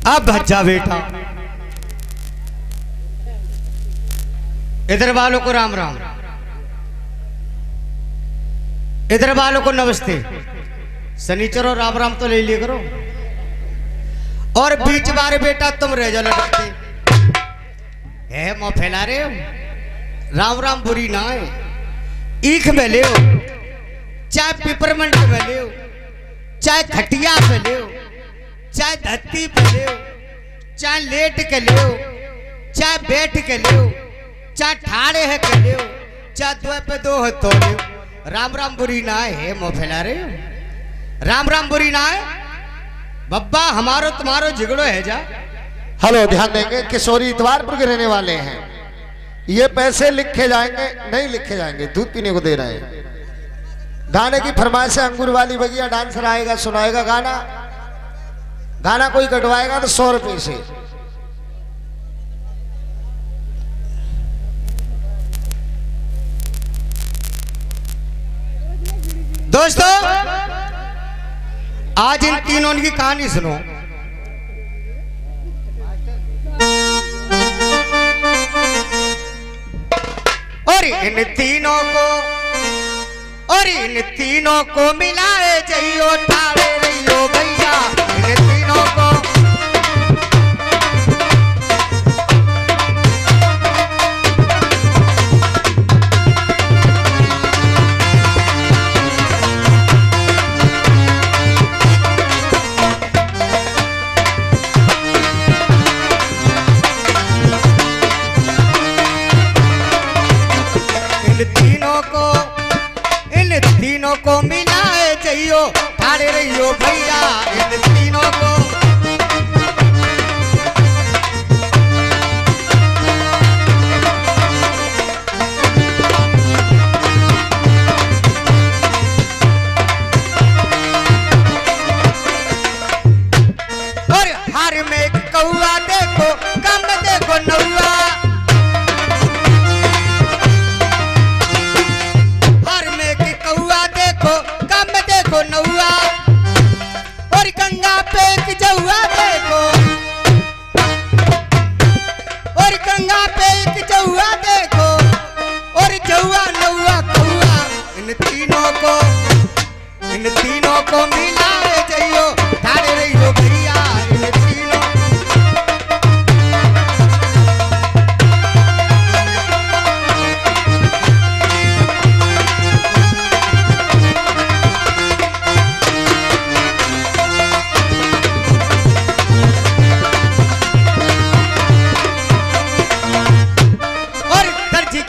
अब भज्जा बेटा, इधर वालों को राम राम, इधर वालों को नमस्ते। शनिचर और राम राम तो ले लिया करो। और बीच बारे बेटा तुम रह जाओ लटकते है, मुँह फैला रहे हो। राम राम बुरी ना है, ईख में ले हो, चाहे पिपरमेंट में ले हो, चाहे खटिया पे ले हो, चाहे धरती पे ले हो, चाहे लेट के ले हो, चाहे बैठ के ले हो, चाहे ठाड़े है के ले हो, चाहे दो पे दो है तो ले हो। राम राम बुरी ना है, मुँह फैला रहे हो। राम राम बुरी ना है बब्बा, हमारो तुम्हारो झगड़ो है जा। हेलो, ध्यान देंगे किशोरी इतवारपुर के रहने वाले हैं। ये पैसे लिखे जाएंगे नहीं लिखे जाएंगे, दूध पीने को दे रहे हैं। गाने की फरमाइश है, अंगूर वाली बगिया डांसर आएगा सुनाएगा गाना, गाना कोई कटवाएगा तो 100 रुपये से। दोस्तों आज इन तीनों की कहानी सुनो। और इन तीनों को मिलाए जइयो ठाड़े रहियो भैया। इन तीनों को मिलाए जइयो ठाड़े रहियो भैया। इन तीनों को और हर में कौआ देखो कम देखो नौआ, नौआ और गंगा पे एक जौआ देखो, और गंगा पे एक जौआ देखो, और जौआ नौआ कौआ। इन तीनों को मिलाए जइयो ठाड़े रहियो भैया। इन तीनों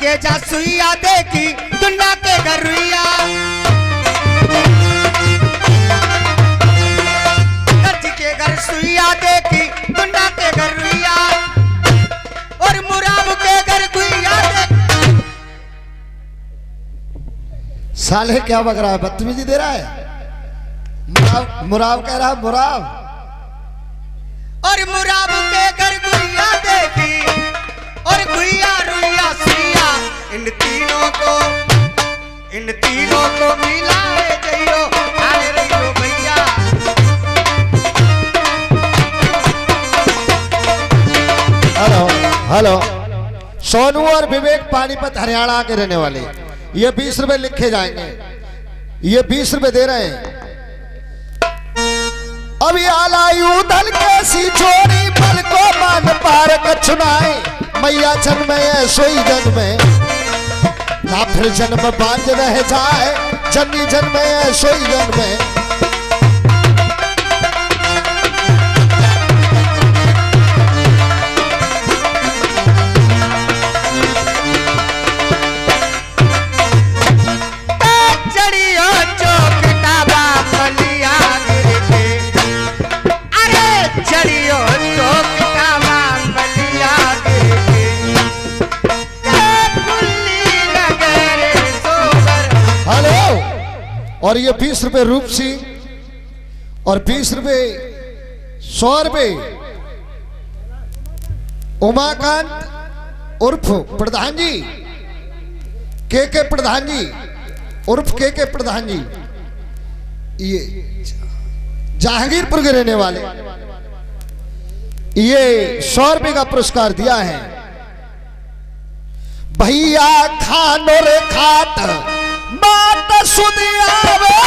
के जा सुइया देखी दुनिया के घर रुइया, दर्ज के घर सुइया देखी दुनिया के घर रुइया, और मुराब के घर गुइया देख। साले क्या बक रहा है, बदतमीजी दे रहा है। मुराब कह रहा है, मुराब। और मुराब के घर गुइया देखी और गुइया रुइया सुइया। इन तीनों को मिलाए जइयो ठाड़े रहियो भैया। हेलो हेलो, सोनू और विवेक पानीपत हरियाणा के रहने वाले, ये 20 रुपए लिखे जाएंगे, ये 20 रुपए दे रहे हैं। अभी आलायू दल कैसी छोरी पल को मान पार कछुनाए, मैया जन्म है सोई जन्म ना फिर जन्म बांझ रह जाए, जन्नी जन्म है सोई जन्म। और ये 20 रुपए रूप सिंह और 20 रुपए 100 रुपए उमाकांत उर्फ प्रधान जी, के प्रधान जी उर्फ के प्रधान जी, ये जहांगीरपुर के रहने वाले। ये 100 रुपये का पुरस्कार दिया है। भैया खानो रे खाट बात सुनियावे,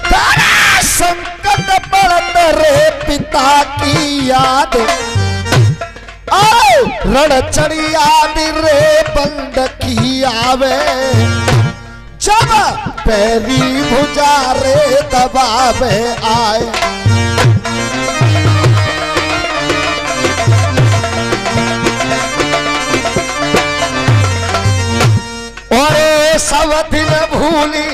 तारा संकट पड़त रे पिता की याद, आओ रण चढ़ी आदि रे बंद की आवे, जब पैरी भुजा रे दबावे आए। और सब दिन भूली